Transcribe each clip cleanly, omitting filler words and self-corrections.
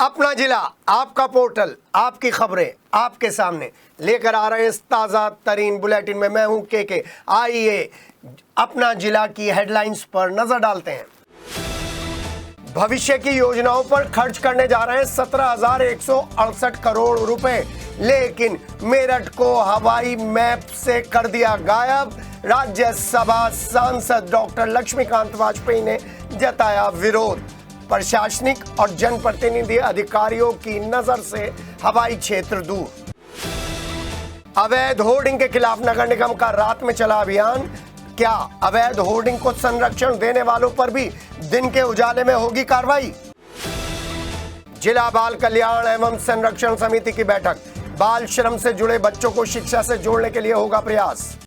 अपना जिला, आपका पोर्टल, आपकी खबरें आपके सामने लेकर आ रहे हैं इस ताज़ा तरीन बुलेटिन में। मैं हूं के। आइए अपना जिला की हेडलाइंस पर नजर डालते हैं। भविष्य की योजनाओं पर खर्च करने जा रहे हैं 17,168 करोड़ रुपए, लेकिन मेरठ को हवाई मैप से कर दिया गायब। राज्यसभा सांसद डॉक्टर लक्ष्मीकांत वाजपेयी ने जताया विरोध। प्रशासनिक और जनप्रतिनिधि अधिकारियों की नजर से हवाई क्षेत्र दूर। अवैध होर्डिंग के खिलाफ नगर निगम का रात में चला अभियान। क्या अवैध होर्डिंग को संरक्षण देने वालों पर भी दिन के उजाले में होगी कार्रवाई? जिला बाल कल्याण एवं संरक्षण समिति की बैठक। बाल श्रम से जुड़े बच्चों को शिक्षा से जोड़ने के लिए होगा प्रयास।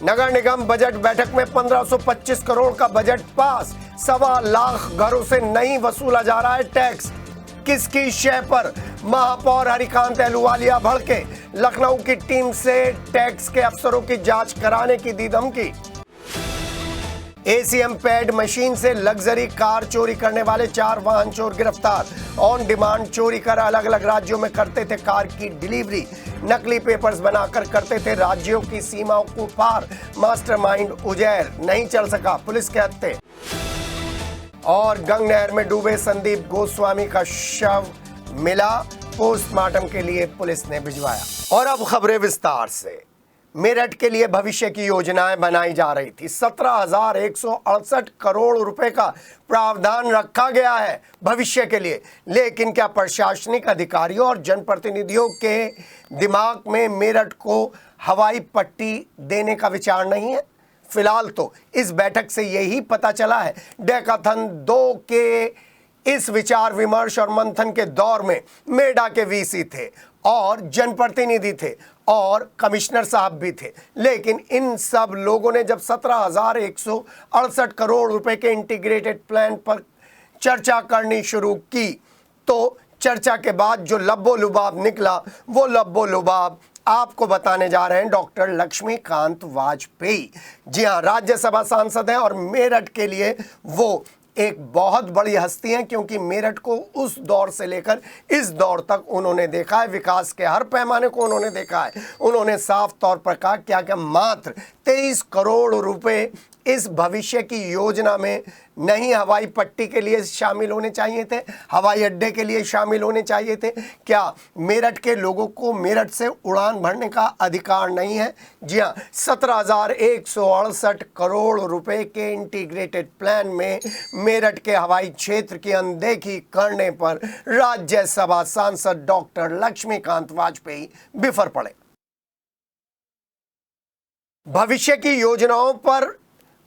नगर निगम बजट बैठक में 1525 करोड़ का बजट पास। 1.25 लाख घरों से नहीं वसूला जा रहा है टैक्स। किसकी शय पर? महापौर हरिकांत अहलूवालिया भड़के। लखनऊ की टीम से टैक्स के अफसरों की जांच कराने की दी धमकी। एसीएम पैड मशीन से लग्जरी कार चोरी करने वाले 4 वाहन चोर गिरफ्तार। ऑन डिमांड चोरी कर अलग अलग राज्यों में करते थे कार की डिलीवरी। नकली पेपर्स बनाकर करते थे राज्यों की सीमाओं को पार। मास्टरमाइंड उजैर नहीं चल सका, पुलिस के हत्थे। और गंग नहर में डूबे संदीप गोस्वामी का शव मिला, पोस्टमार्टम के लिए पुलिस ने भिजवाया। और अब खबरें विस्तार से। मेरठ के लिए भविष्य की योजनाएं बनाई जा रही थी। 17,168 करोड़ रुपए का प्रावधान रखा गया है भविष्य के लिए, लेकिन क्या प्रशासनिक अधिकारियों और जनप्रतिनिधियों के दिमाग में मेरठ को हवाई पट्टी देने का विचार नहीं है? फिलहाल तो इस बैठक से यही पता चला है। डेकाथन 2 के इस विचार विमर्श और मंथन के दौर में मेडा के वीसी थे और जनप्रतिनिधि थे और कमिश्नर साहब भी थे, लेकिन इन सब लोगों ने जब 17,168 करोड़ रुपए के इंटीग्रेटेड प्लान पर चर्चा करनी शुरू की, तो चर्चा के बाद जो लब्बो लुबाब निकला, वो लब्बो लुबाब आपको बताने जा रहे हैं डॉक्टर लक्ष्मीकांत वाजपेयी। जी हाँ, राज्यसभा सांसद हैं और मेरठ के लिए वो एक बहुत बड़ी हस्ती हैं, क्योंकि मेरठ को उस दौर से लेकर इस दौर तक उन्होंने देखा है। विकास के हर पैमाने को उन्होंने देखा है। उन्होंने साफ तौर पर कहा क्या क्या मात्र 23 करोड़ रुपए इस भविष्य की योजना में नहीं हवाई पट्टी के लिए शामिल होने चाहिए थे, हवाई अड्डे के लिए शामिल होने चाहिए थे। क्या मेरठ के लोगों को मेरठ से उड़ान भरने का अधिकार नहीं है? जी हाँ, 17,168 करोड़ रुपए के इंटीग्रेटेड प्लान में मेरठ के हवाई क्षेत्र की अनदेखी करने पर राज्यसभा सांसद डॉक्टर लक्ष्मीकांत वाजपेयी बिफर पड़े। भविष्य की योजनाओं पर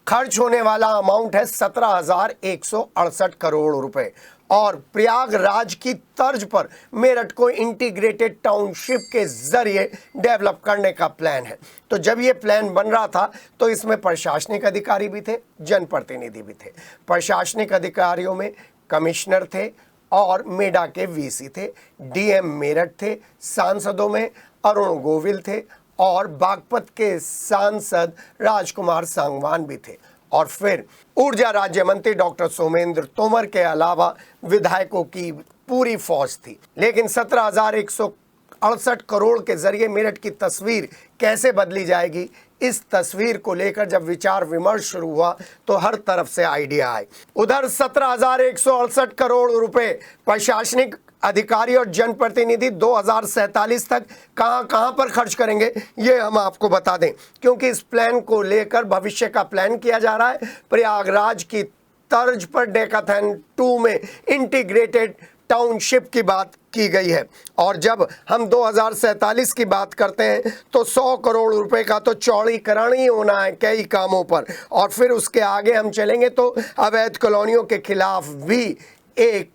खर्च होने वाला अमाउंट है 17,168 करोड़ रुपए और प्रयागराज की तर्ज पर मेरठ को इंटीग्रेटेड टाउनशिप के जरिए डेवलप करने का प्लान है। तो जब ये प्लान बन रहा था तो इसमें प्रशासनिक अधिकारी भी थे, जनप्रतिनिधि भी थे। प्रशासनिक अधिकारियों में कमिश्नर थे और मेडा के वीसी थे, डीएम मेरठ थे। सांसदों में अरुण गोविल थे और बागपत के सांसद राजकुमार सांगवान भी थे। और फिर ऊर्जा राज्य मंत्री डॉक्टर सोमेंद्र तोमर के अलावा विधायकों की पूरी फौज थी। लेकिन 17,168 करोड़ के जरिए मेरठ की तस्वीर कैसे बदली जाएगी, इस तस्वीर को लेकर जब विचार विमर्श शुरू हुआ तो हर तरफ से आइडिया आए। उधर 17,168 करोड़ रुपए प्रशासनिक अधिकारी और जनप्रतिनिधि 2047 तक कहां पर खर्च करेंगे, ये हम आपको बता दें, क्योंकि इस प्लान को लेकर भविष्य का प्लान किया जा रहा है। प्रयागराज की तर्ज पर डेकाथन 2 में इंटीग्रेटेड टाउनशिप की बात की गई है। और जब हम 2047 की बात करते हैं तो 100 करोड़ रुपए का तो चौड़ीकरण ही होना है कई कामों पर। और फिर उसके आगे हम चलेंगे तो अवैध कॉलोनियों के खिलाफ भी एक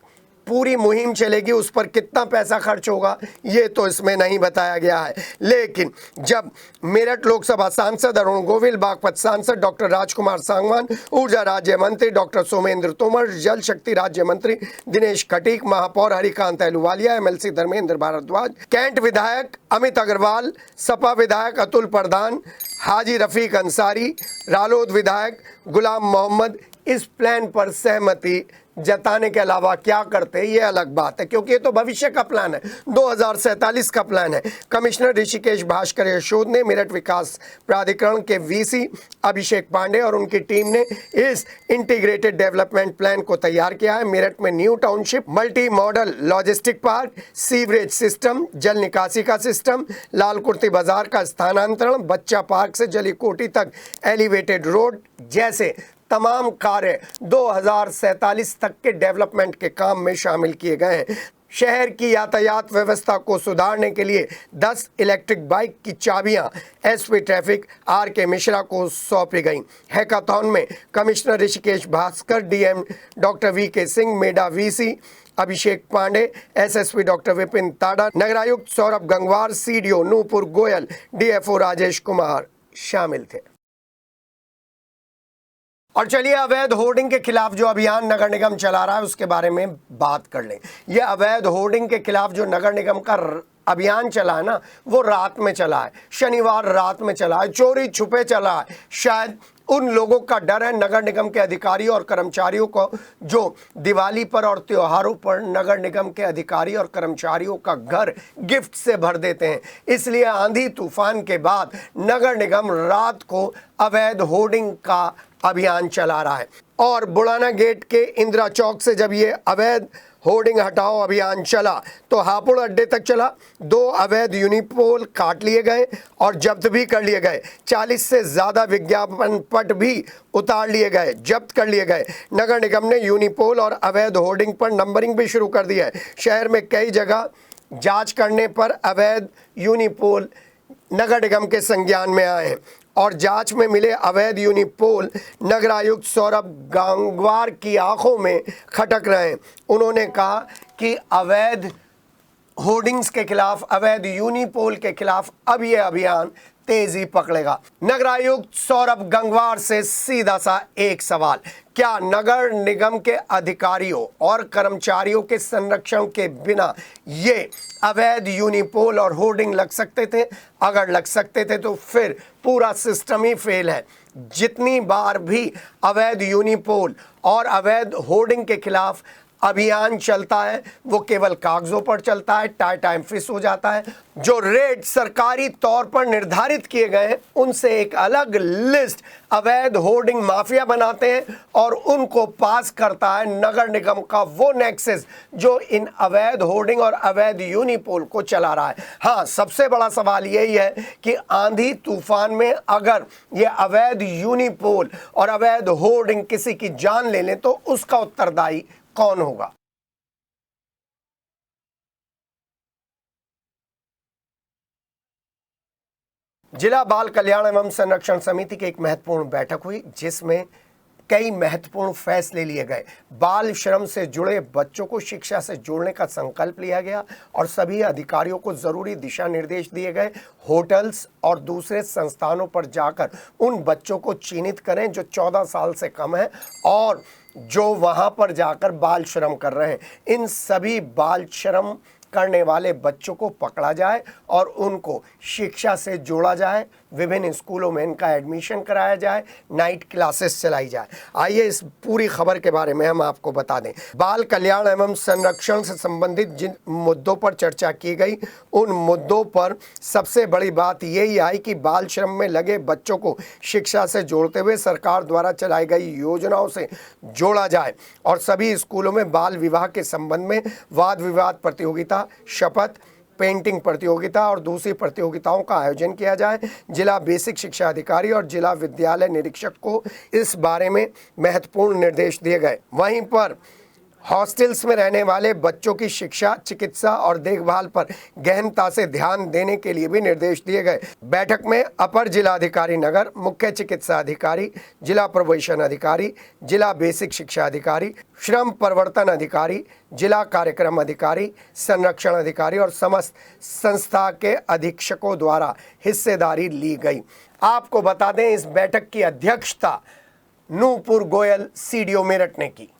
पूरी मुहिम चलेगी। उस पर कितना पैसा खर्च होगा ये तो इसमें नहीं बताया गया है। लेकिन जब मेरठ लोकसभा सांसद अरुण गोविल, बागपत सांसद डॉक्टर राजकुमार सांगवान, ऊर्जा राज्य मंत्री डॉक्टर सोमेंद्र तोमर, जल शक्ति राज्य मंत्री दिनेश खटीक, महापौर हरिकांत अहलूवालिया, एमएलसी धर्मेंद्र भारद्वाज, कैंट विधायक अमित अग्रवाल, सपा विधायक अतुल प्रधान, हाजी रफीक अंसारी, रालोद विधायक गुलाम मोहम्मद, इस प्लान पर सहमति जताने के अलावा क्या करते ये अलग बात है, क्योंकि ये तो भविष्य का प्लान है, 2047 का प्लान है। कमिश्नर ऋषिकेश भास्कर यशोद ने मेरठ विकास प्राधिकरण के वीसी अभिषेक पांडे और उनकी टीम ने इस इंटीग्रेटेड डेवलपमेंट प्लान को तैयार किया है। मेरठ में new township, multi modal logistic park, sewerage system, जल निकासी का सिस्टम, लालकुर्ती बाजार का स्थानांतरण, बच्चा पार्क से जलीकोटी तक एलिवेटेड रोड जैसे तमाम कार्य 2047 तक के डेवलपमेंट के काम में शामिल किए गए हैं। शहर की यातायात व्यवस्था को सुधारने के लिए 10 इलेक्ट्रिक बाइक की चाबियां एसपी ट्रैफिक आर.के. मिश्रा को सौंपी गई। हैकाथॉन में commissioner Rishikesh Bhaskar, DM doctor VK. Singh, MEDA VC Abhishek Pandey, SSP doctor Vipin Tada, नगरायुक्त सौरभ गंगवार, सीडीओ नूपुर गोयल, डीएफओ राजेश कुमार शामिल थे। और चलिए अवैध होर्डिंग के खिलाफ जो अभियान नगर निगम चला रहा है उसके बारे में बात कर लें। यह अवैध होर्डिंग के खिलाफ जो नगर निगम का अभियान चला है ना, वो रात में चला है, शनिवार रात में चला है, चोरी छुपे चला है। शायद उन लोगों का डर है नगर निगम के अधिकारियों और कर्मचारियों को, जो दिवाली पर और त्योहारों पर नगर निगम के अधिकारी और कर्मचारियों का घर गिफ्ट से भर देते हैं। इसलिए आंधी तूफान के बाद नगर निगम रात को अवैध होर्डिंग का अभियान चला रहा है। और बुढ़ाना गेट के इंदिरा चौक से जब ये अवैध होर्डिंग हटाओ अभियान चला तो हापुड़ अड्डे तक चला। 2 अवैध यूनिपोल काट लिए गए और जब्त भी कर लिए गए। 40 से ज़्यादा विज्ञापन पट भी उतार लिए गए, जब्त कर लिए गए। नगर निगम ने यूनिपोल और अवैध होर्डिंग पर नंबरिंग भी शुरू कर दी है। शहर में कई जगह जांच करने पर अवैध यूनिपोल नगर निगम के संज्ञान में आए हैं और जांच में मिले अवैध यूनिपोल नगर आयुक्त सौरभ गंगवार की आंखों में खटक रहे हैं। उन्होंने कहा कि अवैध होर्डिंग्स के खिलाफ, अवैध यूनिपोल के खिलाफ अब यह अभियान तेजी पकड़ेगा। नगर आयुक्त सौरभ गंगवार से सीधा सा एक सवाल, क्या नगर निगम के अधिकारियों और कर्मचारियों के संरक्षण के बिना ये अवैध यूनिपोल और होर्डिंग लग सकते थे? अगर लग सकते थे तो फिर पूरा सिस्टम ही फेल है। जितनी बार भी अवैध यूनिपोल और अवैध होर्डिंग के खिलाफ अभियान चलता है वो केवल कागजों पर चलता है, टाइम फिस हो जाता है। जो रेट सरकारी तौर पर निर्धारित किए गए हैं उनसे एक अलग लिस्ट अवैध होर्डिंग माफिया बनाते हैं और उनको पास करता है नगर निगम का वो नेक्सस जो इन अवैध होर्डिंग और अवैध यूनिपोल को चला रहा है। हाँ, सबसे बड़ा सवाल यही है कि आंधी तूफान में अगर ये अवैध यूनिपोल और अवैध होर्डिंग किसी की जान ले लें तो उसका उत्तरदायी कौन होगा? जिला बाल कल्याण एवं संरक्षण समिति की एक महत्वपूर्ण बैठक हुई जिसमें कई महत्वपूर्ण फैसले लिए गए। बाल श्रम से जुड़े बच्चों को शिक्षा से जोड़ने का संकल्प लिया गया और सभी अधिकारियों को जरूरी दिशा निर्देश दिए गए। होटल्स और दूसरे संस्थानों पर जाकर उन बच्चों को चिन्हित करें जो 14 साल से कम है और जो वहां पर जाकर बाल श्रम कर रहे हैं। इन सभी बाल श्रम करने वाले बच्चों को पकड़ा जाए और उनको शिक्षा से जोड़ा जाए। विभिन्न स्कूलों में इनका एडमिशन कराया जाए, नाइट क्लासेस चलाई जाए। आइए इस पूरी खबर के बारे में हम आपको बता दें। बाल कल्याण एवं संरक्षण से संबंधित जिन मुद्दों पर चर्चा की गई उन मुद्दों पर सबसे बड़ी बात यही आई कि बाल श्रम में लगे बच्चों को शिक्षा से जोड़ते हुए सरकार द्वारा चलाई गई योजनाओं से जोड़ा जाए और सभी स्कूलों में बाल विवाह के संबंध में वाद विवाद प्रतियोगिता, शपथ, पेंटिंग प्रतियोगिता और दूसरी प्रतियोगिताओं का आयोजन किया जाए। जिला बेसिक शिक्षा अधिकारी और जिला विद्यालय निरीक्षक को इस बारे में महत्वपूर्ण निर्देश दिए गए। वहीं पर हॉस्टल्स में रहने वाले बच्चों की शिक्षा, चिकित्सा और देखभाल पर गहनता से ध्यान देने के लिए भी निर्देश दिए गए। बैठक में अपर जिलाधिकारी नगर, मुख्य चिकित्सा अधिकारी, जिला प्रोबेशन अधिकारी, जिला बेसिक शिक्षा अधिकारी, श्रम प्रवर्तन अधिकारी, जिला कार्यक्रम अधिकारी, संरक्षण अधिकारी और समस्त संस्था के अधीक्षकों द्वारा हिस्सेदारी ली गई। आपको बता दें इस बैठक की अध्यक्षता नूपुर गोयल सीडीओ मेरठ ने की।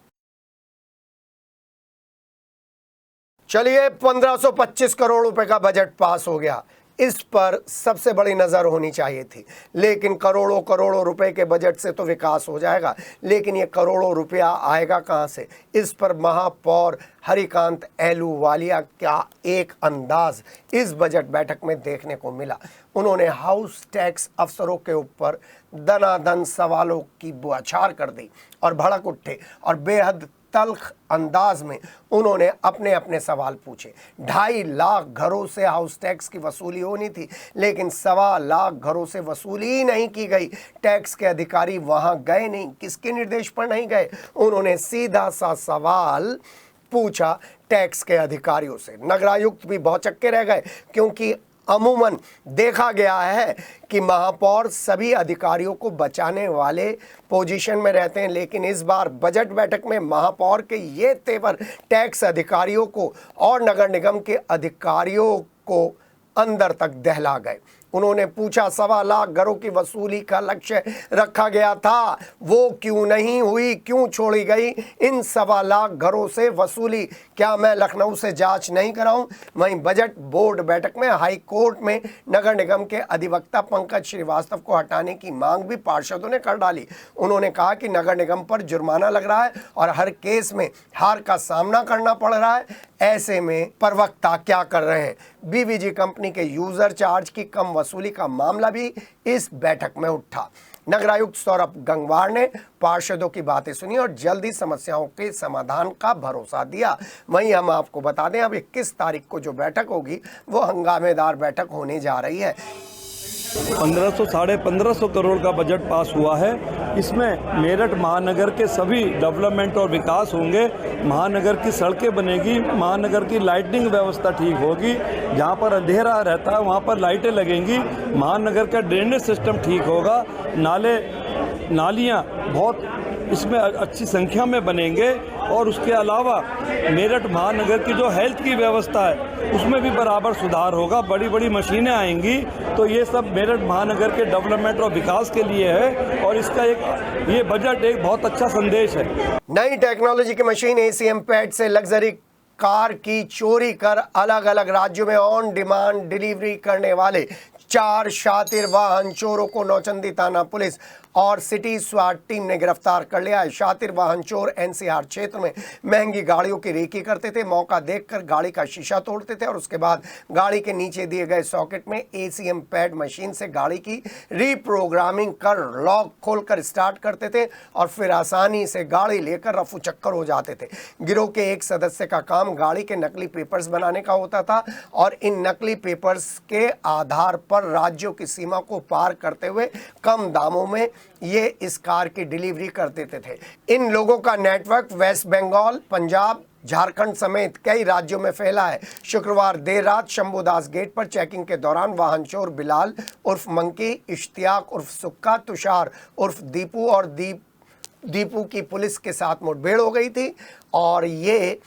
चलिए 1525 करोड़ रुपए का बजट पास हो गया। इस पर सबसे बड़ी नज़र होनी चाहिए थी। लेकिन करोड़ों करोड़ों रुपए के बजट से तो विकास हो जाएगा, लेकिन ये करोड़ों रुपया आएगा कहाँ से? इस पर महापौर हरिकांत अहलूवालिया का एक अंदाज इस बजट बैठक में देखने को मिला। उन्होंने हाउस टैक्स अफसरों के ऊपर दनादन सवालों की बौछार कर दी और भड़क उठे और बेहद तल्ख अंदाज में उन्होंने अपने अपने सवाल पूछे। 2.5 लाख घरों से हाउस टैक्स की वसूली होनी थी, लेकिन 1.25 लाख घरों से वसूली ही नहीं की गई। टैक्स के अधिकारी वहां गए नहीं, किसके निर्देश पर नहीं गए? उन्होंने सीधा सा सवाल पूछा टैक्स के अधिकारियों से। नगरायुक्त भी भौचक्के रह गए, क्योंकि अमूमन देखा गया है कि महापौर सभी अधिकारियों को बचाने वाले पोजीशन में रहते हैं, लेकिन इस बार बजट बैठक में महापौर के ये तेवर टैक्स अधिकारियों को और नगर निगम के अधिकारियों को अंदर तक दहला गए। उन्होंने पूछा 1.25 लाख घरों की वसूली का लक्ष्य रखा गया था, वो क्यों नहीं हुई, क्यों छोड़ी गई? इन 1.25 लाख घरों से वसूली क्या मैं लखनऊ से जांच नहीं कराऊं? वहीं बजट बोर्ड बैठक में हाई कोर्ट में नगर निगम के अधिवक्ता पंकज श्रीवास्तव को हटाने की मांग भी पार्षदों ने कर डाली। उन्होंने कहा कि नगर निगम पर जुर्माना लग रहा है और हर केस में हार का सामना करना पड़ रहा है। ऐसे में प्रवक्ता क्या कर रहे हैं? बीवीजी कंपनी के यूजर चार्ज की कम वसूली का मामला भी इस बैठक में उठा। नगरायुक्त सौरभ गंगवार ने पार्षदों की बातें सुनी और जल्दी समस्याओं के समाधान का भरोसा दिया। वहीं हम आपको बता दें, अब 21 तारीख को जो बैठक होगी वो हंगामेदार बैठक होने जा रही है। 1500 साढ़े 1500 करोड़ का बजट पास हुआ है। इसमें मेरठ महानगर के सभी डेवलपमेंट और विकास होंगे। महानगर की सड़कें बनेगी, महानगर की लाइटिंग व्यवस्था ठीक होगी, जहाँ पर अंधेरा रहता है वहाँ पर लाइटें लगेंगी, महानगर का ड्रेनेज सिस्टम ठीक होगा, नालियाँ बहुत इसमें अच्छी संख्या में बनेंगे और उसके अलावा मेरठ महानगर की जो हेल्थ की व्यवस्था है उसमें भी बराबर सुधार होगा। बड़ी बड़ी मशीनें आएंगी, तो ये सब मेरठ महानगर के डेवलपमेंट और विकास के लिए है और इसका ये बजट एक बहुत अच्छा संदेश है। नई टेक्नोलॉजी की मशीन एसीएम पैड से लग्जरी कार की चोरी कर अलग अलग राज्यों में ऑन डिमांड डिलीवरी करने वाले 4 शातिर वाहन चोरों को नौचंदी थाना पुलिस और सिटी स्वाट टीम ने गिरफ्तार कर लिया है। शातिर वाहन चोर एनसीआर क्षेत्र में महंगी गाड़ियों की रेकी करते थे। मौका देखकर गाड़ी का शीशा तोड़ते थे और उसके बाद गाड़ी के नीचे दिए गए सॉकेट में एसीएम पैड मशीन से गाड़ी की रीप्रोग्रामिंग कर लॉक खोलकर स्टार्ट करते थे और फिर आसानी से गाड़ी लेकर रफू चक्कर हो जाते थे। गिरोह के एक सदस्य का काम गाड़ी के नकली पेपर्स बनाने का होता था और इन नकली पेपर्स के आधार पर राज्यों की सीमा को पार करते हुए कम दामों में ये इस कार की डिलीवरी कर देते थे। इन लोगों का नेटवर्क वेस्ट बंगाल, पंजाब, झारखंड समेत कई राज्यों में फैला है। शुक्रवार देर रात शंभुदास गेट पर चेकिंग के दौरान वाहन चोर बिलाल उर्फ मंकी, इश्तियाक उर्फ सुक्का, तुषार उर्फ दीपू और दीपू की पुलिस के साथ मुठभेड़ हो गई थी और ये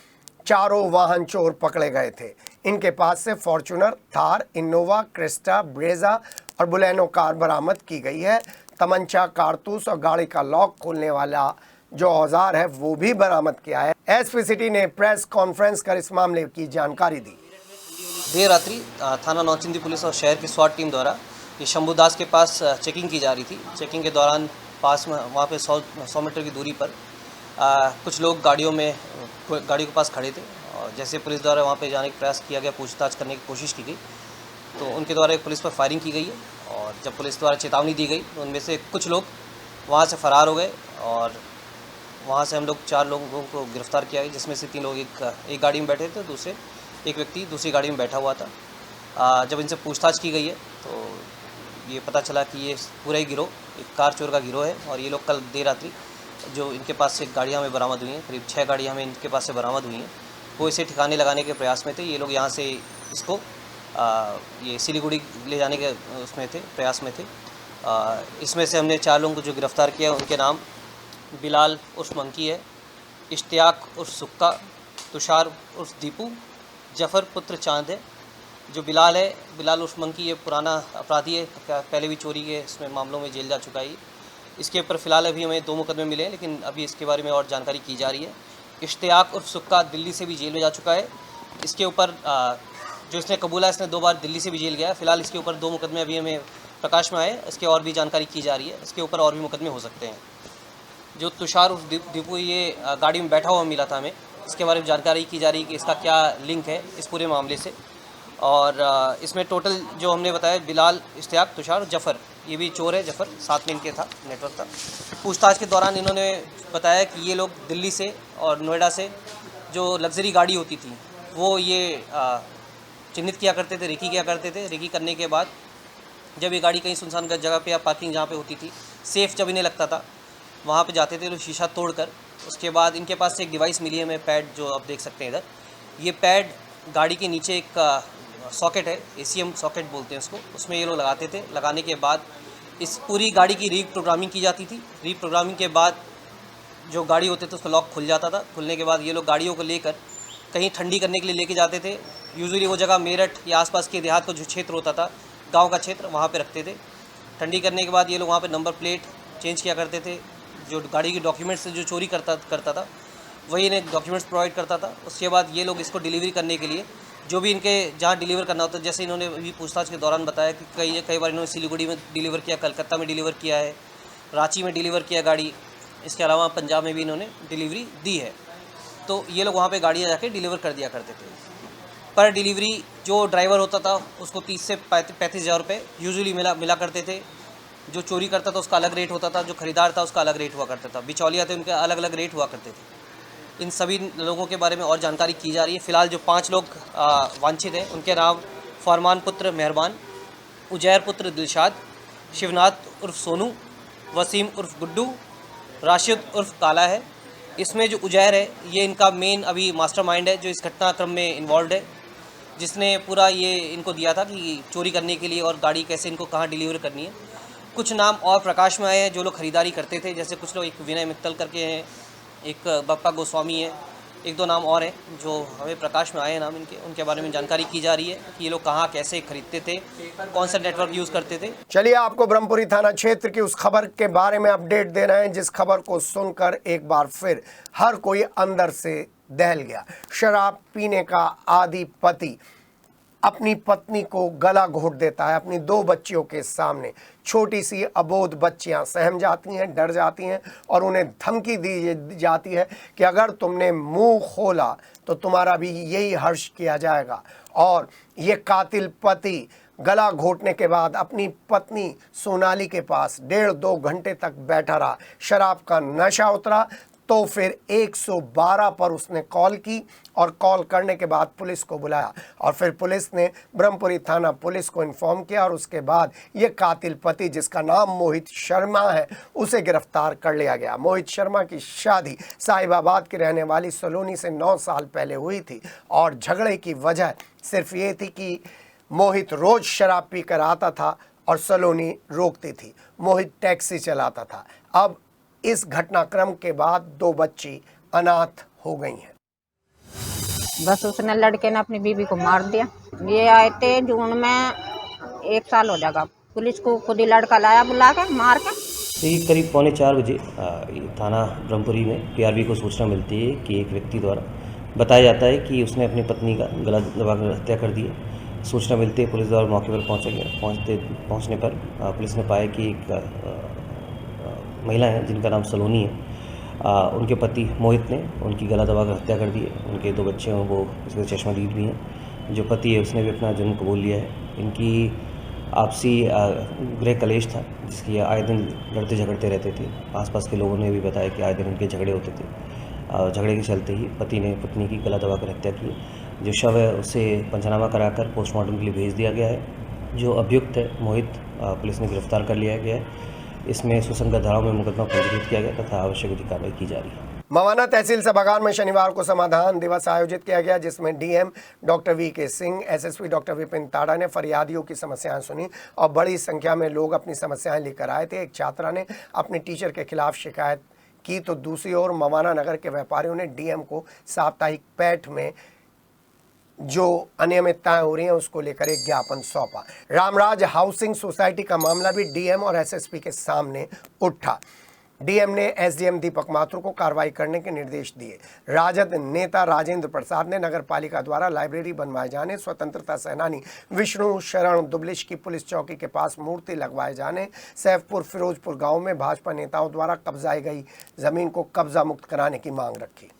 चारों वाहन चोर पकड़े गए थे। इनके पास से Fortuner, Thar, Innova, Crysta, Brezza और बुलेनो कार बरामद की गई है। तमंचा, कारतूस और गाड़ी का लॉक खोलने वाला जो औजार है वो भी बरामद किया है। एसपी सिटी ने प्रेस कॉन्फ्रेंस कर इस मामले की जानकारी दी। देर रात्रि थाना नौचंदी पुलिस और शहर की स्वाट टीम द्वारा ये शंभुदास के पास चेकिंग की जा रही थी। चेकिंग के दौरान पास में वहाँ पे 100 मीटर की दूरी पर कुछ लोग गाड़ी के पास खड़े थे और जैसे पुलिस द्वारा वहाँ पे जाने का प्रयास किया गया, पूछताछ करने की कोशिश की गई तो उनके द्वारा एक पुलिस पर फायरिंग की गई है और जब पुलिस द्वारा चेतावनी दी गई तो उनमें से कुछ लोग वहाँ से फरार हो गए और वहाँ से हम लोग 4 लोगों को गिरफ्तार किया गया, जिसमें से 3 लोग एक गाड़ी में बैठे थे, एक व्यक्ति दूसरी गाड़ी में बैठा हुआ था। जब इनसे पूछताछ की गई है तो ये पता चला कि ये पूरा ही गिरोह एक कार चोर का गिरोह है और ये लोग कल देर रात्रि जो इनके पास से गाड़ियाँ हमें बरामद हुई हैं, करीब 6 गाड़ियाँ हमें इनके पास से बरामद हुई हैं, वो इसे ठिकाने लगाने के प्रयास में थे। ये लोग यहाँ से इसको ये सिलीगुड़ी ले जाने के उसमें थे, प्रयास में थे। इसमें से हमने 4 लोगों को जो गिरफ़्तार किया उनके नाम बिलाल उर्फ मंकी है, इश्तियाक उर्फ सुक्का, तुषार उर्फ दीपू, जफ़र पुत्र चांद है। जो बिलाल उर्फ मंकी ये पुराना अपराधी है, पहले भी चोरी के इसमें मामलों में जेल जा चुका है। इसके ऊपर फ़िलहाल अभी हमें 2 मुकदमे मिले हैं, लेकिन अभी इसके बारे में और जानकारी की जा रही है। इश्तियाक उर्फ सुक्का दिल्ली से भी जेल में जा चुका है। इसके ऊपर जो इसने कबूला, इसने 2 बार दिल्ली से भी जेल गया है। फिलहाल इसके ऊपर 2 मुकदमे अभी हमें प्रकाश में आए, इसके और भी जानकारी की जा रही है, इसके ऊपर और भी मुकदमे हो सकते हैं। जो तुषार उर्फ दीपू ये गाड़ी में बैठा हुआ मिला था हमें, इसके बारे में जानकारी की जा रही है कि इसका क्या लिंक है इस पूरे मामले से। और इसमें टोटल जो हमने बताया, बिलाल, इश्तियाक, तुषार, जफ़र, ये भी चोर है, जफ़र साथ में इनके था, नेटवर्क था। पूछताछ के दौरान इन्होंने बताया कि ये लोग दिल्ली से और नोएडा से जो लग्जरी गाड़ी होती थी वो ये चिन्हित किया करते थे, रेकी किया करते थे। रेकी करने के बाद जब ये गाड़ी कहीं सुनसान जगह पे या पार्किंग जहाँ पे होती थी, सेफ़ जब इन्हें लगता था, वहाँ पे जाते थे लोग शीशा तोड़कर। उसके बाद इनके पास से एक डिवाइस मिली है हमें, पैड, जो आप देख सकते हैं इधर। ये पैड गाड़ी के नीचे एक सॉकेट है, ACM सॉकेट बोलते हैं उसको, उसमें ये लोग लगाते थे। लगाने के बाद इस पूरी गाड़ी की रीप्रोग्रामिंग की जाती थी। रीप्रोग्रामिंग के बाद जो गाड़ी होते थे उसका लॉक खुल जाता था। खुलने के बाद ये लोग गाड़ियों को लेकर कहीं ठंडी करने के लिए लेके जाते थे। यूजुअली वो जगह मेरठ या आसपास के देहात का जो क्षेत्र होता था, गांव का क्षेत्र, वहाँ पे रखते थे। ठंडी करने के बाद ये लोग वहाँ पे नंबर प्लेट चेंज किया करते थे। जो गाड़ी के डॉक्यूमेंट्स जो चोरी करता था वही इन्हें डॉक्यूमेंट्स प्रोवाइड करता था। उसके बाद ये लोग इसको डिलीवरी करने के लिए जो भी इनके जहाँ डिलीवर करना होता है, जैसे इन्होंने अभी पूछताछ के दौरान बताया कि कई बार इन्होंने सिलीगुड़ी में डिलीवर किया, कलकत्ता में डिलीवर किया है, रांची में डिलीवर किया गाड़ी। इसके अलावा पंजाब में भी इन्होंने डिलीवरी दी है। तो ये लोग वहाँ पे गाड़ियाँ जाके डिलीवर कर दिया करते थे। पर डिलीवरी जो ड्राइवर होता था उसको 30 से 35,000 रुपये यूजुअली मिला करते थे। जो चोरी करता था उसका अलग रेट होता था, जो खरीदार था उसका अलग रेट हुआ करता था, बिचौलिया थे उनके अलग अलग रेट हुआ करते थे। इन सभी लोगों के बारे में और जानकारी की जा रही है। फ़िलहाल जो 5 लोग वांछित हैं उनके नाम फरमान पुत्र मेहरबान, उजैर पुत्र दिलशाद, शिवनाथ उर्फ सोनू, वसीम उर्फ गुड्डू, राशिद उर्फ काला है। इसमें जो उजैर है ये इनका मेन अभी मास्टरमाइंड है, जो इस घटनाक्रम में इन्वॉल्व है, जिसने पूरा ये इनको दिया था कि चोरी करने के लिए और गाड़ी कैसे इनको कहाँ डिलीवर करनी है। कुछ नाम और प्रकाश में आए हैं जो लोग ख़रीदारी करते थे, जैसे कुछ लोग, एक विनय मित्तल करके हैं, एक बप्पा गोस्वामी है, 1-2 नाम और हैं जो हमें प्रकाश में आए हैं नाम इनके। उनके बारे में जानकारी की जा रही है कि ये लोग कहाँ कैसे खरीदते थे, कौन सा नेटवर्क यूज़ करते थे। चलिए, आपको ब्रह्मपुरी थाना क्षेत्र की उस खबर के बारे में अपडेट दे रहे हैं जिस खबर को सुनकर एक बार फिर हर कोई अंदर से दहल गया। शराब पीने का आदी पति अपनी पत्नी को गला घोंट देता है अपनी 2 बच्चियों के सामने। छोटी सी अबोध बच्चियां सहम जाती हैं, डर जाती हैं और उन्हें धमकी दी जाती है कि अगर तुमने मुंह खोला तो तुम्हारा भी यही हर्ष किया जाएगा। और ये कातिल पति गला घोंटने के बाद अपनी पत्नी सोनाली के पास 1.5-2 घंटे तक बैठा रहा। शराब का नशा उतरा तो फिर 112 पर उसने कॉल की और कॉल करने के बाद पुलिस को बुलाया और फिर पुलिस ने ब्रह्मपुरी थाना पुलिस को इन्फॉर्म किया और उसके बाद ये कातिल पति, जिसका नाम मोहित शर्मा है, उसे गिरफ्तार कर लिया गया। मोहित शर्मा की शादी साहिबाबाद की रहने वाली सलोनी से 9 साल पहले हुई थी और झगड़े की वजह सिर्फ ये थी कि मोहित रोज शराब पीकर आता था और सलोनी रोकती थी। मोहित टैक्सी चलाता था। अब इस घटनाक्रम के बाद 2 बच्ची अनाथ हो गई हैं। बस उसने लड़के ने अपनी बीवी को मार दिया। ये आए थे जून में, 1 साल हो जाएगा। पुलिस को खुद ही लड़का लाया बुला के मार के। ये करीब 3:45 बजे थाना ब्रह्मपुरी में PRV को सूचना मिलती है कि एक व्यक्ति द्वारा बताया जाता है कि उसने अपनी पत्नी का गला दबाकर हत्या कर दी है। सूचना मिलती है, पुलिस द्वारा मौके पर पहुंचने पर पुलिस ने पाया कि एक महिला है जिनका नाम सलोनी है, उनके पति मोहित ने उनकी गला दबाकर हत्या कर दी है। उनके 2 बच्चे हैं, वो इसके चश्मदीद भी हैं। जो पति है उसने भी अपना जुर्म कबूल लिया है। इनकी आपसी गृह कलेश था जिसकी आए दिन लड़ते झगड़ते रहते थे। आसपास के लोगों ने भी बताया कि आए दिन इनके झगड़े होते थे। झगड़े के चलते ही पति ने पत्नी की गला दबाकर हत्या की। जो शव है उसे पंचनामा कराकर पोस्टमार्टम के लिए भेज दिया गया है। जो अभियुक्त है मोहित, पुलिस ने गिरफ्तार कर लिया गया है। इसमें सुसंगत धाराओं में मुकदमा पंजीकृत किया गया तथा आवश्यक कार्रवाई की जा रही है। मवाना तहसील सभागार में शनिवार को समाधान दिवस आयोजित किया गया, जिसमें DM doctor VK Singh, SSP doctor Vipin ताड़ा ने फरियादियों की समस्याएं सुनी और बड़ी संख्या में लोग अपनी समस्याएं लेकर आए थे। एक छात्रा ने अपने टीचर के खिलाफ शिकायत की तो दूसरी ओर मवाना नगर के व्यापारियों ने DM को साप्ताहिक पैठ में जो अनियमितताएं हो रही हैं उसको लेकर एक ज्ञापन सौंपा। रामराज हाउसिंग सोसाइटी का मामला भी DM और SSP के सामने उठा। डीएम ने एसडीएम दीपक माथुर को कार्रवाई करने के निर्देश दिए। राजद नेता राजेंद्र प्रसाद ने नगर पालिका द्वारा लाइब्रेरी बनवाए जाने, स्वतंत्रता सेनानी विष्णु शरण दुबलिश की पुलिस चौकी के पास मूर्ति लगवाए जाने, सैफपुर फिरोजपुर गांव में भाजपा नेताओं द्वारा कब्जाई गई जमीन को कब्जा मुक्त कराने की मांग रखी।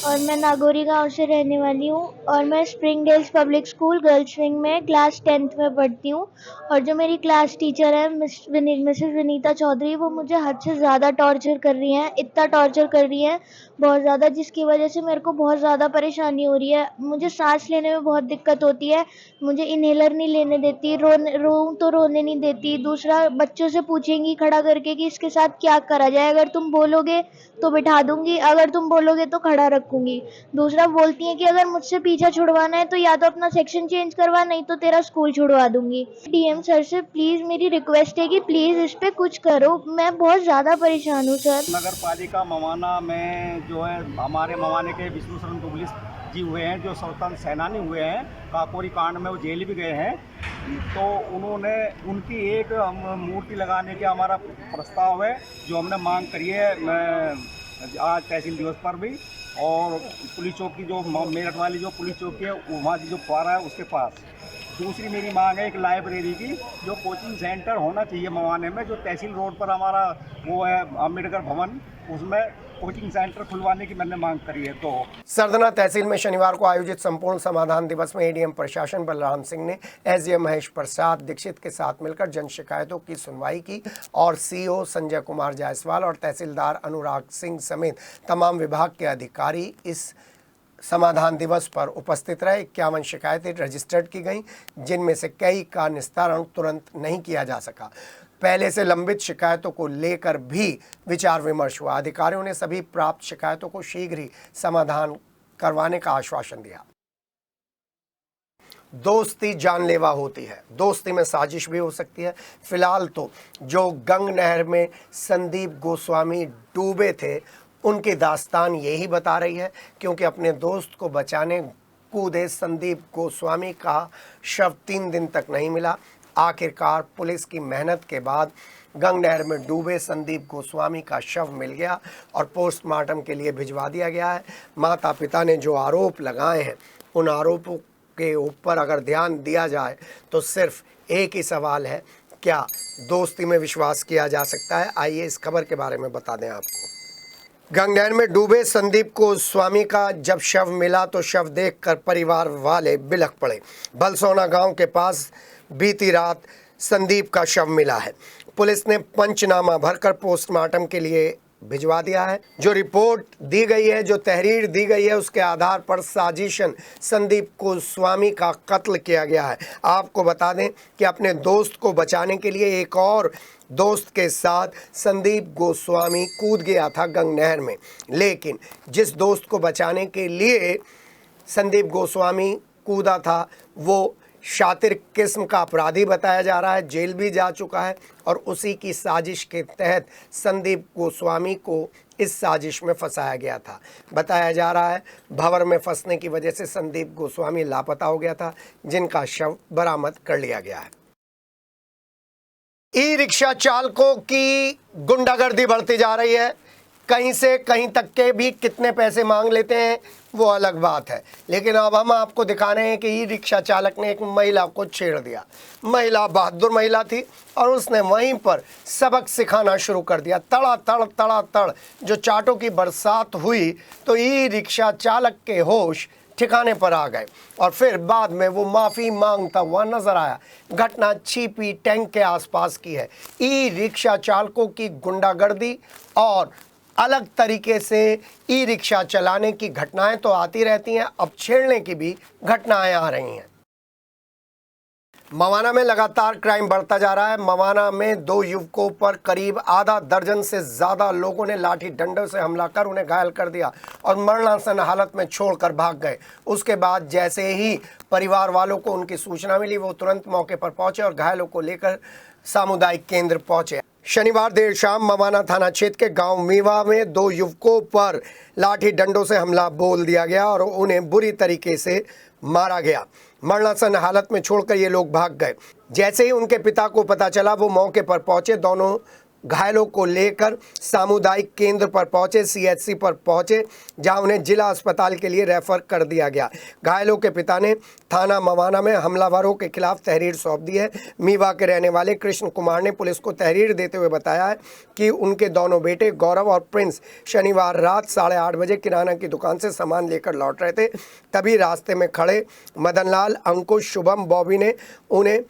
और मैं नागौरी गांव से रहने वाली हूँ और मैं Springdales public school girls wing में क्लास 10th में पढ़ती हूँ। और जो मेरी क्लास टीचर है मिसेस विनीता चौधरी, वो मुझे हद से ज़्यादा टॉर्चर कर रही हैं, इतना टॉर्चर कर रही हैं बहुत ज़्यादा, जिसकी वजह से मेरे को बहुत ज़्यादा परेशानी हो रही है। मुझे सांस लेने में बहुत दिक्कत होती है, मुझे इन्हेलर नहीं लेने देती, रोऊँ तो रोने नहीं देती। दूसरा, बच्चों से पूछेंगी खड़ा करके कि इसके साथ क्या करा जाए, अगर तुम बोलोगे तो बिठा दूंगी, अगर तुम बोलोगे तो खड़ा रखूंगी। दूसरा, बोलती हैं कि अगर मुझसे पीछा छुड़वाना है तो या तो अपना सेक्शन चेंज करवा, नहीं तो तेरा स्कूल छुड़वा दूंगी। डीएम सर से प्लीज मेरी रिक्वेस्ट है कि प्लीज इस पे कुछ करो, मैं बहुत ज्यादा परेशान हूँ सर। नगर पालिका मवाना में जो है हमारे मवाने के विष्णु शरण दुबलिश जी हुए हैं, जो स्वतंत्र सेनानी हुए हैं, काकोरी कांड में वो जेल भी गए हैं, तो उन्होंने उनकी एक मूर्ति लगाने का हमारा प्रस्ताव है, जो हमने मांग करी है आज तहसील दिवस पर भी। और पुलिस चौकी जो मेरठ वाली जो पुलिस चौकी है वहाँ जो फुआरा है उसके पास। दूसरी मेरी मांग है एक लाइब्रेरी की, जो कोचिंग सेंटर होना चाहिए मवाने में, जो तहसील रोड पर हमारा वो है अम्बेडकर भवन, उसमें कोचिंग सेंटर खुलवाने की मैंने मांग करी है। तो सरदना तहसील में शनिवार को आयोजित संपूर्ण समाधान दिवस में एडीएम प्रशासन बलराम सिंह ने एसडीएम महेश प्रसाद दीक्षित के साथ मिलकर जन शिकायतों की सुनवाई की और सीओ संजय कुमार जायसवाल और तहसीलदार अनुराग सिंह समेत तमाम विभाग के अधिकारी इस समाधान दिवस पर उपस्थित रहे। 51 शिकायतें रजिस्टर्ड की गईं, जिनमें से कई का निस्तारण तुरंत नहीं किया जा सका। पहले से लंबित शिकायतों को लेकर भी विचार विमर्श हुआ। अधिकारियों ने सभी प्राप्त शिकायतों को शीघ्र ही समाधान करवाने का आश्वासन दिया। दोस्ती जानलेवा होती है, दोस्ती में साजिश भी हो सकती है। फिलहाल तो जो गंग नहर में संदीप गोस्वामी डूबे थे, उनकी दास्तान यही बता रही है, क्योंकि अपने दोस्त को बचाने कूदे संदीप गोस्वामी का शव 3 दिन तक नहीं मिला। आखिरकार पुलिस की मेहनत के बाद गंग नहर में डूबे संदीप गोस्वामी का शव मिल गया और पोस्टमार्टम के लिए भिजवा दिया गया है। माता पिता ने जो आरोप लगाए हैं, उन आरोपों के ऊपर अगर ध्यान दिया जाए तो सिर्फ एक ही सवाल है, क्या दोस्ती में विश्वास किया जा सकता है? आइए इस खबर के बारे में बता दें आपको। गंग नहर में डूबे संदीप गोस्वामी का जब शव मिला तो शव देखकर परिवार वाले बिलख पड़े। बलसोना गांव के पास बीती रात संदीप का शव मिला है। पुलिस ने पंचनामा भरकर पोस्टमार्टम के लिए भिजवा दिया है। जो रिपोर्ट दी गई है, जो तहरीर दी गई है, उसके आधार पर साजिशन संदीप गोस्वामी का कत्ल किया गया है। आपको बता दें कि अपने दोस्त को बचाने के लिए एक और दोस्त के साथ संदीप गोस्वामी कूद गया था गंग नहर में, लेकिन जिस दोस्त को बचाने के लिए संदीप गोस्वामी कूदा था वो शातिर किस्म का अपराधी बताया जा रहा है, जेल भी जा चुका है और उसी की साजिश के तहत संदीप गोस्वामी को इस साजिश में फंसाया गया था। बताया जा रहा है भंवर में फंसने की वजह से संदीप गोस्वामी लापता हो गया था, जिनका शव बरामद कर लिया गया है। ई रिक्शा चालकों की गुंडागर्दी बढ़ती जा रही है। कहीं से कहीं तक के भी कितने पैसे मांग लेते हैं वो अलग बात है, लेकिन अब हम आपको दिखा रहे हैं कि ई रिक्शा चालक ने एक महिला को छेड़ दिया। महिला बहादुर महिला थी और उसने वहीं पर सबक सिखाना शुरू कर दिया। तड़ा तड़ जो चाटों की बरसात हुई तो ई रिक्शा चालक के होश ठिकाने पर आ गए और फिर बाद में वो माफ़ी मांगता हुआ नजर आया। घटना छिपी टैंक के आसपास की है। ई रिक्शा चालकों की गुंडागर्दी और अलग तरीके से ई रिक्शा चलाने की घटनाएं तो आती रहती हैं, अब छेड़ने की भी घटनाएं आ रही हैं। मवाना में लगातार क्राइम बढ़ता जा रहा है। मवाना में 2 युवकों पर करीब आधा दर्जन से ज़्यादा लोगों ने लाठी डंडों से हमला कर उन्हें घायल कर दिया और मरणासन हालत में छोड़कर भाग गए। उसके बाद जैसे ही परिवार वालों को उनकी सूचना मिली, वो तुरंत मौके पर पहुंचे और घायलों को लेकर सामुदायिक केंद्र पहुंचे। शनिवार देर शाम मवाना थाना क्षेत्र के गांव मीवा में 2 युवकों पर लाठी डंडों से हमला बोल दिया गया और उन्हें बुरी तरीके से मारा गया। मरणासन हालत में छोड़कर ये लोग भाग गए। जैसे ही उनके पिता को पता चला वो मौके पर पहुंचे। दोनों घायलों को लेकर सामुदायिक केंद्र पर पहुंचे, सीएचसी पर पहुंचे, जहां उन्हें जिला अस्पताल के लिए रेफर कर दिया गया। घायलों के पिता ने थाना मवाना में हमलावरों के खिलाफ तहरीर सौंप दी है। मीवा के रहने वाले कृष्ण कुमार ने पुलिस को तहरीर देते हुए बताया है कि उनके दोनों बेटे गौरव और प्रिंस शनिवार रात 8:30 बजे किराना की दुकान से सामान लेकर लौट रहे थे। तभी रास्ते में खड़े मदनलाल, अंकुश, शुभम, बॉबी ने उन्हें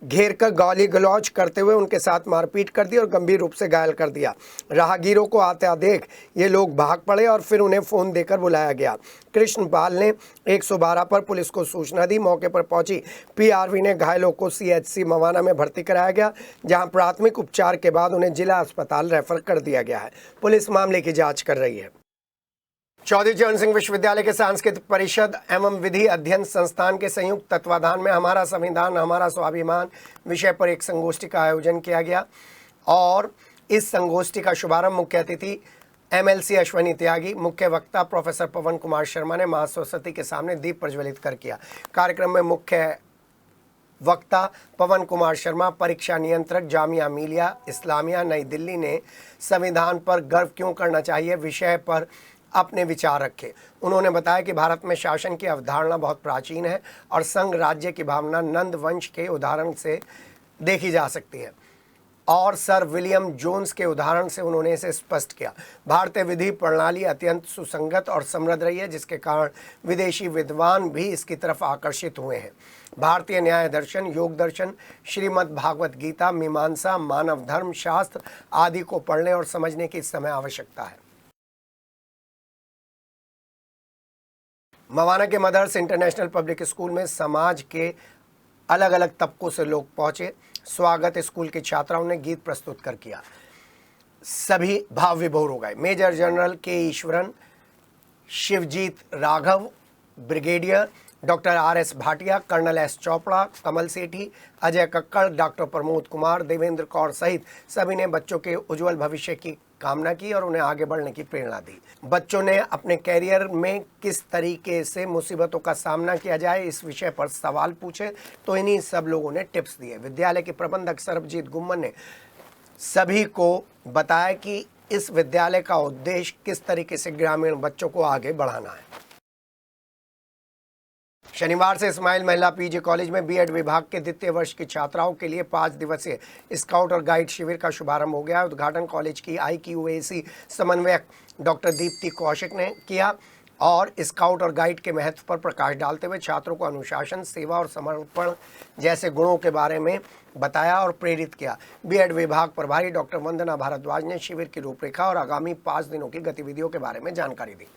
घेर कर गाली गलौज करते हुए उनके साथ मारपीट कर दी और गंभीर रूप से घायल कर दिया। राहगीरों को आते देख ये लोग भाग पड़े और फिर उन्हें फ़ोन देकर बुलाया गया। कृष्णपाल ने 112 पर पुलिस को सूचना दी। मौके पर पहुंची पीआरवी ने घायलों को सीएचसी मवाना में भर्ती कराया गया, जहां प्राथमिक उपचार के बाद उन्हें जिला अस्पताल रेफर कर दिया गया है। पुलिस मामले की जाँच कर रही है। चौधरी चरण सिंह विश्वविद्यालय के सांस्कृतिक परिषद एवं विधि अध्ययन संस्थान के संयुक्त तत्वाधान में हमारा संविधान हमारा स्वाभिमान विषय पर एक संगोष्ठी का आयोजन किया गया और इस संगोष्ठी का शुभारंभ मुख्य अतिथि एमएलसी अश्वनी त्यागी, मुख्य वक्ता प्रोफेसर पवन कुमार शर्मा ने मां सरस्वती के सामने दीप प्रज्वलित कर किया। कार्यक्रम में मुख्य वक्ता पवन कुमार शर्मा, परीक्षा नियंत्रक जामिया मिलिया इस्लामिया नई दिल्ली ने संविधान पर गर्व क्यों करना चाहिए विषय पर अपने विचार रखे। उन्होंने बताया कि भारत में शासन की अवधारणा बहुत प्राचीन है और संघ राज्य की भावना नंद वंश के उदाहरण से देखी जा सकती है और सर विलियम जोन्स के उदाहरण से उन्होंने इसे स्पष्ट किया। भारतीय विधि प्रणाली अत्यंत सुसंगत और समृद्ध रही है, जिसके कारण विदेशी विद्वान भी इसकी तरफ आकर्षित हुए हैं। भारतीय न्याय दर्शन, योग दर्शन, श्रीमद् भागवत गीता, मीमांसा, मानव धर्म शास्त्र आदि को पढ़ने और समझने की इस समय आवश्यकता है। मवाना के मदर्स इंटरनेशनल पब्लिक स्कूल में समाज के अलग अलग तबकों से लोग पहुंचे। स्वागत स्कूल की छात्राओं ने गीत प्रस्तुत कर किया। सभी भाव विभोर हो गए। Major general K Eswaran, Shivjeet Raghav, brigadier doctor RS. Bhatia, colonel S. Chopra, Kamal Sethi, Ajay Kakkar, doctor Pramod Kumar, Devendra Kaur सहित सभी ने बच्चों के उज्जवल भविष्य की कामना की और उन्हें आगे बढ़ने की प्रेरणा दी। बच्चों ने अपने कैरियर में किस तरीके से मुसीबतों का सामना किया जाए इस विषय पर सवाल पूछे, तो इन्हीं सब लोगों ने टिप्स दिए। विद्यालय के प्रबंधक सरबजीत गुम्मन ने सभी को बताया कि इस विद्यालय का उद्देश्य किस तरीके से ग्रामीण बच्चों को आगे बढ़ाना है। शनिवार से इस्माइल महिला पीजी कॉलेज में बीएड विभाग के द्वितीय वर्ष की छात्राओं के लिए 5 दिवसीय स्काउट और गाइड शिविर का शुभारंभ हो गया। उद्घाटन कॉलेज की IQAC समन्वयक डॉक्टर दीप्ति कौशिक ने किया और स्काउट और गाइड के महत्व पर प्रकाश डालते हुए छात्रों को अनुशासन, सेवा और समर्पण जैसे गुणों के बारे में बताया और प्रेरित किया। बीएड विभाग प्रभारी डॉक्टर वंदना भारद्वाज ने शिविर की रूपरेखा और आगामी 5 दिनों की गतिविधियों के बारे में जानकारी दी।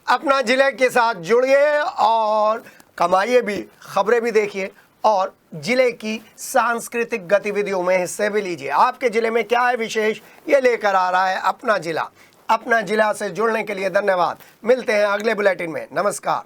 अपना जिले के साथ जुड़िए और कमाइए भी, खबरें भी देखिए और जिले की सांस्कृतिक गतिविधियों में हिस्से भी लीजिए। आपके जिले में क्या है विशेष, ये लेकर आ रहा है अपना जिला। अपना जिला से जुड़ने के लिए धन्यवाद। मिलते हैं अगले बुलेटिन में। नमस्कार।